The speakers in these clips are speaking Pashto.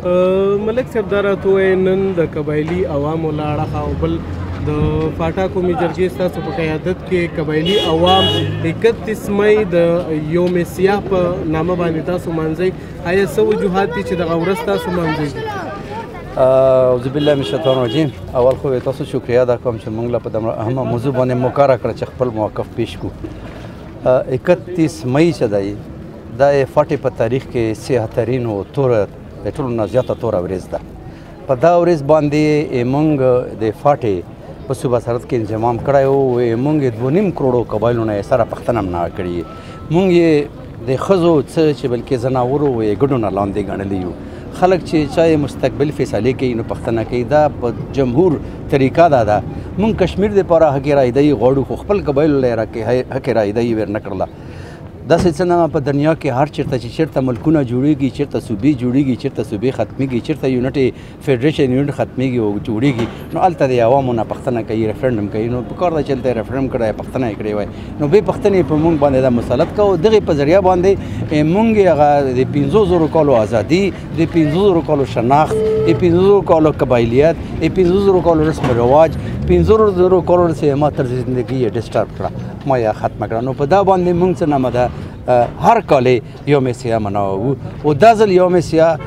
ملک صاحب دا راته ووایه نن د قبایلي عوامو له اړخه او بل د فاټا قومي جرګې ستاسو په قیادت کې قبایلي عوام 31 مئی د یوم سیاه په نامه باندې تاسو مانځئ. آیا څه وجوهات دي چې دغه ورځ تاسو مانځئ؟ اعوذ بالله من الشیطان الرجیم. اول خو تاسو شکریه ادا کوم چې موږ له په دغه اهمه موضوع باندې مقرره کړه چې خپل موقف پیش کړو. 31 مئی چې دی دا فاټې په تاریخ کې سیاهترینو توره د ټولو نه زیاته توره ورځ ده. په دا ورځ باندې موږ د فاټې په صوبه سرحد کې انضمام کړی و. موږ 2.5 کروڑو قبایلو نه سره پښتنه منع کړي. موږ یې د ښځو څه چې بلکې زناورو ګډو نه لاندې ګڼلی یو. خلک چې چا مستقبل فیصلې کوي نو پښتنه کوي. دا په جمهور طریقه ده. موږ کشمیر دپاره حق رایدهي غواړو خو خپل قبایلو له حق رایدهي ور نه کړله. داسې څه نه په دنیا کې هر چېرته چې چېرته ملکونه جوړېږي، چېرته صوبې جوړېږي، چېرته صوبې ختمېږي، چېرته یونټ فېډریشن یونټ ختمېږي او جوړېږي نو هلته د عوامو نه پښتنه کوي، ریفرنډم کوي. نو پکار ده چې هلته یې ریفرنډم کړی پښتنه یې کړې وای نو بې پښتنې په موږ باندې دا مسلط کوو. دغې په ذریعه باندې موږ هغه د 500,000 کالو ازادي، د 500,000 کالو شناخت، د 500,000 کالو قبایلیت، د 500,000 کالو رسم و رواج، 500,000 کالو چې ما طرز زندګي یې ډسټرب کړه، ما یې ختمه کړه. نو په دا باندې موږ څه نامه ده هر کال یوم سیاه مناوو او دا ځل یوم سیاه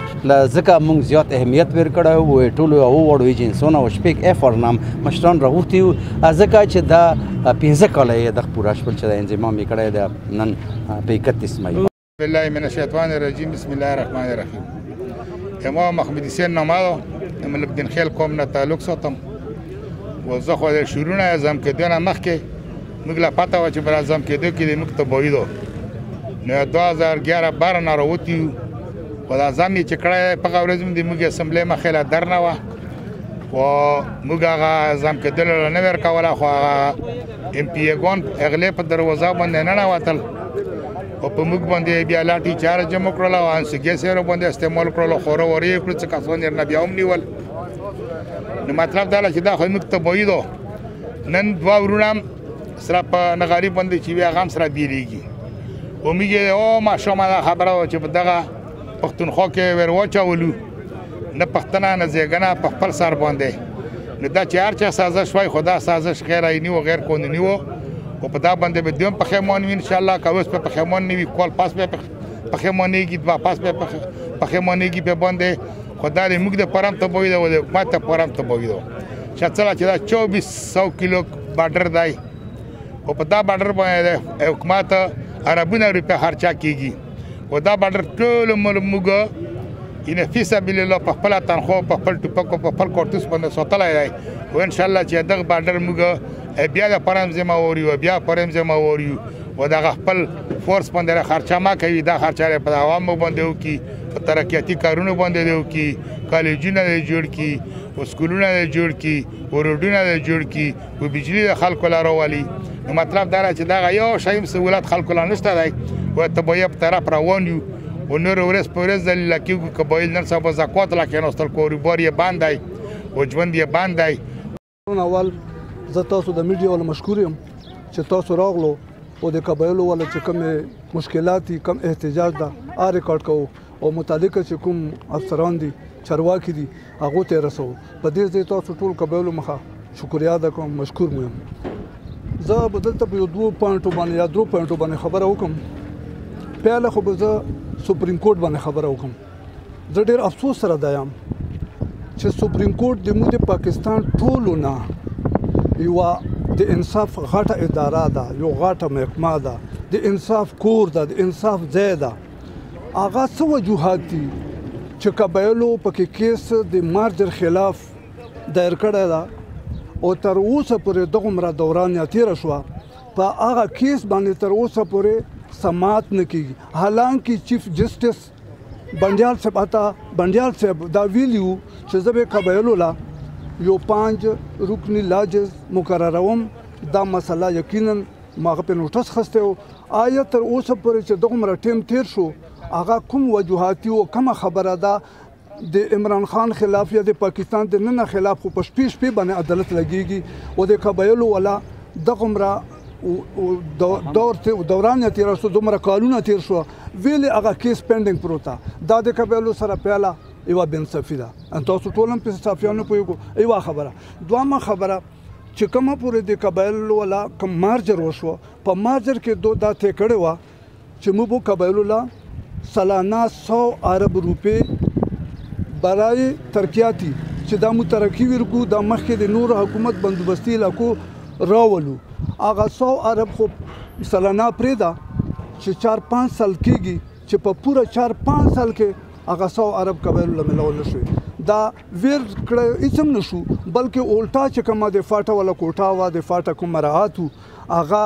ځکه موږ زیات اهمیت ورکړی وو. ټولو وړو ایجنسونه او شپږ افر نام مشران راغوښتي وو ځکه چې دا 15 کاله یې دغه پوره شول چې دا انضمام یې کړی دی نن په 31 مئی. بالله من الشیطان الرجیم. بسم الله الرحمن الرحیم. ما محمد حسین نامه ده. ملک دین خیل قوم نه تعلق ساتم و زه خو د شروع نه ځم کېدو نه مخکې موږ له پته وه چې به راځم کېدو کې د موږ تباهي ده. نو 2011-12 نه راوتي یو خو دا ځم یې چې کړی په هغه ورځ د موږ اسمبلۍ مخې له در نه وه خو موږ هغه ځم کېدلو له نه ورکوله خو هغه ایم پي ایګان اغلې په دروازه باندې ننوتل او په موږ باندې بیا لاټي چارج هم وکړله او انسګې سره باندې استعمال کړلو خورو ورې یې کړو څه کسان یې نه بیا هم نیول. نو مطلب دا چې دا خو موږ تباهي ده. نن 2 وروڼه سره په نغاري باندې چې وي هغه هم سره بیریږي و میگه او ماشومه دا خبره و چې په دغه پښتونخوا کې ور واچولو نه پښتنه نه زیږنه په خپل سر باندې نو دا چې هر چا سازش وای خدا سازش غیر عیني و غیر قانوني و او په دا باندې به دوم پښیمان وي ان شاء الله که اوس په پښیمان نه وي کول پاس به پښیمانېږي دوه پاس به پښیمانېږي په باندې خدا دې موږ د پرم تباهي ده او د حکومت ته پرم تباهي ده چې دا 2400 کیلو بارډر دی او په دا بارډر باندې حکومت عربونه روپیا خرچه کیږي او دا بارډر ټول موږ ان فی سبیل الله په خپل تنخوا په خپل ټوپکو په خپل کورتوس باندې ساتلی دی او ان شاء الله چې دغه بارډر موږ بیا د پرم ذمہوار یو بیا پرم ذمہوار یو او دغه خپل فورس باندې خرچه ما کوي دا خرچه په عوامو باندې وکړي په ترقیاتي کارونو باندې وکړي کالجونه جوړ کړي او سکولونه جوړ کړي او روډونه جوړ کړي او بجلی د خلکو لاره والي. نو مطلب دا چې دا یو شی سہولت خلکو لا نشته دی او تباهي په طرف روان یو او نور ورځ په ورځ دلیل کېږي قبایل نن سبا زکات لا کېناستل کاروبار یې بند دی او ژوند یې بند دی. اول زه تاسو د میډیا ول مشکور یم چې تاسو راغلو او د قبایلو ول چې کوم مشکلات کم احتجاج ده ریکارډ کوو او متعلقه چې کوم افسران دي چارواکي دي هغه ته رسو. په دې ځای تاسو ټول قبایلو مخه شکریا ادا کوم مشکور مو یم. زه بدلته په 2 پوینټو باندې یا 3 پوینټو باندې خبره وکم. پیاله خو به زه سپریم کورټ باندې خبره وکم. زه ډېر افسوس سره دا یم چې سپریم کورټ د موږ د پاکستان ټولو نه یوه د انصاف غټه اداره ده، یو غټه محکمه ده، د انصاف کور ده، د انصاف ځای ده. هغه څه وجوهات دي چې قبایلو پکې کیس د مارجر خلاف دایر کړی ده او تر اوسه پورې دغومره دوران یا تېره شوه په هغه کیس باندې تر اوسه پورې سماعت نه کېږي. حالانکه چیف جسټس بنډیال صاحب دا ویلي وو چې زه به قبایلو لا یو 5 رکنی لاجز مقرروم. دا مسله یقینا ما هغه په نوټس خسته و. آیا تر اوسه پورې چې دغومره ټیم تیر شو هغه کوم وجوهاتي او کومه خبره ده د عمران خان خلاف یا د پاکستان د نن خلاف خو په شپې باندې عدالت لګیږي او د قبایلو ولا دغومره دوران یې تیر شو دومره کالونه تیر شو ویلې هغه کیس پینډینګ پروت ده. دا د قبایلو سره پیاله یوه بېانصافي ده تاسو ټول هم په صافیانو پوهېږو یوه خبره. دویمه خبره چې کومه پورې د قبایلو والا کوم مارجر وشوه په مارجر کې دا طی کړې وه چې موږ به قبایلو لا سالانه 100 ارب روپۍ برای ترقیاتی چې دا مو ترقي ورکو دا مخکې د نور حکومت بندوبستي علاقو راولو هغه 100 ارب خو سالانه پرېږده چې 4-5 سال کېږي چې په پوره 4-5 سال کې هغه 100 ارب قبایلو له ملول نه شوی دا ویر کړی هېڅ هم نه شو بلکې الټا چې کومه د فاټه والا کوټه وه د فاټه کوم مراعات وو هغه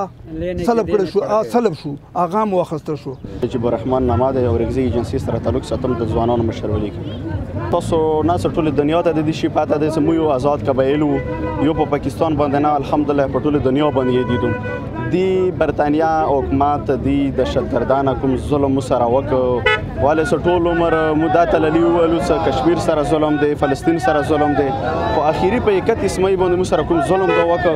سلب شو هغه هم واخیستل شو. نجیب الرحمن نامه دی او رګزي ایجنسي سره تعلق ساتم د ځوانانو مشرولي کې تاسو ناصر ټول دنیا ته د دې شي پاته د سمو یو آزاد قبایلو یو په پاکستان باندې نه الحمدلله په ټول دنیا باندې دیدم دی برتانیا حکومت دی دهشتګردانه کوم ظلم سره وکړ والے ټول عمر مودا تللی ولو سره کشمیر سره ظلم دی فلسطین سره ظلم دی خو اخیری په 31 مې باندې مو سره کوم ظلم دا وکړ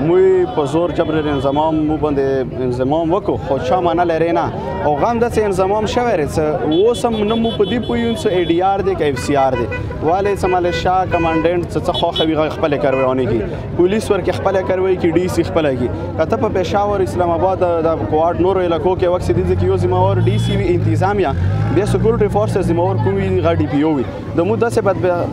مو په زور جبر انضمام مو باندې انضمام وکړو خو چا معنا لري نه او غم د انضمام شوی رڅ و سم نمو په دې پوین سو ای ډی آر دی کې اف سی آر دی والے سمال شاه کمانډنټ څه خو خوي خپل کاروانی کی پولیس ورکه خپل کاروي کی ډی سی خپل کی کته په پېښور اسلام آباد د کوارډ نور علاقو کې وخت دي چې یو زموږ ډی سی وی انتظامیه د سکیورټي فورسز زموږ کومي غاډي پی او وي د مو داسې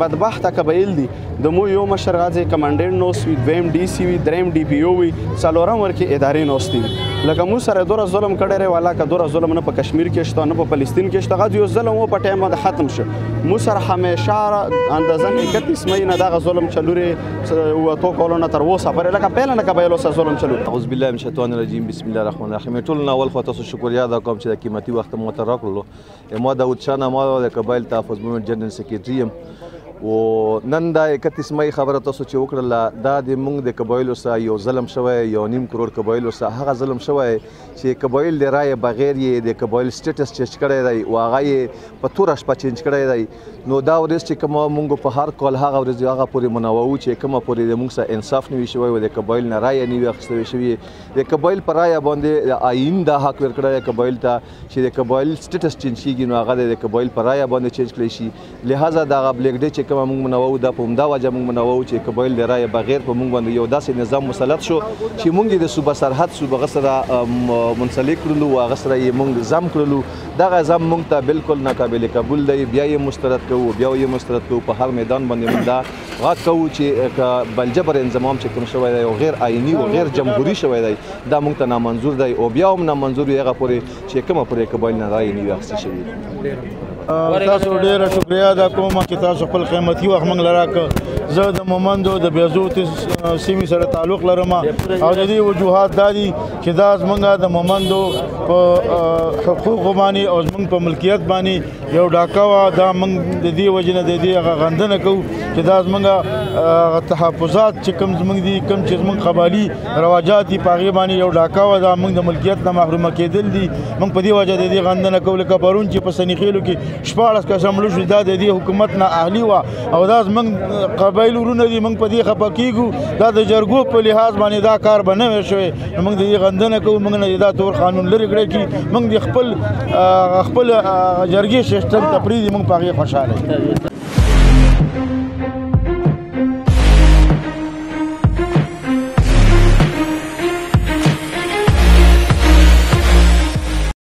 بدبخت قبایل دي د مو یو مشر غازي کمانډنټ نو سوي دویم ډی سی وی دریم ډی پی او وي څلورم ورکه ادارې نوستي لکه مو سره دوره ظلم کړی ری والا که دوره ظلم نه په کشمیر کې شته نه په فلسطین کې شته غاځي یو ظلم په ټایم باندې ختم شو مو سره همیشه اندازن 31 مې نه دا ظلم چلوري او تو کولونه تر وسه پر لکه پهل نه قبایلو سره ظلم چلو اعوذ بالله من الشیطان الرجیم بسم الله الرحمن الرحیم ټول اول خو تاسو شکریا ادا کوم چې د قیمتي وخت مو ته راکړلو ما داود شاه نامه د قبایل تحفظ مومنت جنرال سیکریټری و نن دا 31 مې خبره تاسو چې وکړله دا د موږ د قبایلو سره یو ظلم شوی یو نیم کروڑ قبایلو سره هغه ظلم شوی چې قبایل د رای بغیر یې د قبایل سټیټس چینج کړی دی او هغه یې په توره شپه چینج کړی دی نو دا ورځ چې کومه موږ په هر کال هغه ورځ هغه پورې مناوو چې کومه پورې د موږ سره انصاف نه وي شوی او د قبایل نه رای نه وي اخیستل شوی د قبایل پر رای باندې د آئین دا حق ورکړی قبایل ته چې د قبایل سټیټس چینج کیږي نو هغه د قبایل پر رای باندې چینج کړی شي لہذا دا بلیک ډے چې کومه موږ مناوو دا په همدا وجه موږ مناوو چې قبایل د رای بغیر په موږ باندې یو داسې نظام مسلط شو چې موږ د صوبه سرحد صوبه سره منسلک کړلو او هغه سره یې موږ ضم کړلو دغه ضم موږ ته بالکل ناقابل قبول دی بیا یې مسترد کوو بیا یې مسترد کوو په هر میدان باندې موږ دا غږ کوو چې بلجبر انضمام چې کوم شوی دی او غیر آئینی او غیر جمهوري شوی دی دا موږ ته نامنظور دی او بیا هم نامنظور وي هغه پورې چې کومه پورې قبایل نه رای نه وي اخیستل شوي تاسو ډیره شکریا ادا کوم چې تاسو خپل قیمتي وخت موږ لراکه زه د مومندو د بیازوت سیمې سره تعلق لرم او د دې وجوهات دا دي چې دا زمونږ د مومندو په حقوقو باندې او زمونږ په ملکیت باندې یو ډاکه وه دا موږ د دې وجې نه د دې هغه غندنه کوو چې دا زمونږ تحفظات چې کوم زمونږ دي کوم چې زمونږ قبایلي رواجات دي په هغې باندې یو ډاکه وه دا موږ د ملکیت نه محرومه کېدل دي موږ په دې وجه د دې غندنه کوو لکه پرون چې په سنیخیلو کې 14 کسه مړه شو دا د دې حکومت نه اهلي وه او دا زموږ قبایلو ورونه دي موږ په دې خفه کېږو دا د جرګو په لحاظ باندې دا کار به نه وی شوی موږ د دې غندنه کوو موږ نه دا تور قانون لرې کړی چې موږ د خپل جرګې سیسټم ته پرېږدي موږ په هغې خوشحاله یو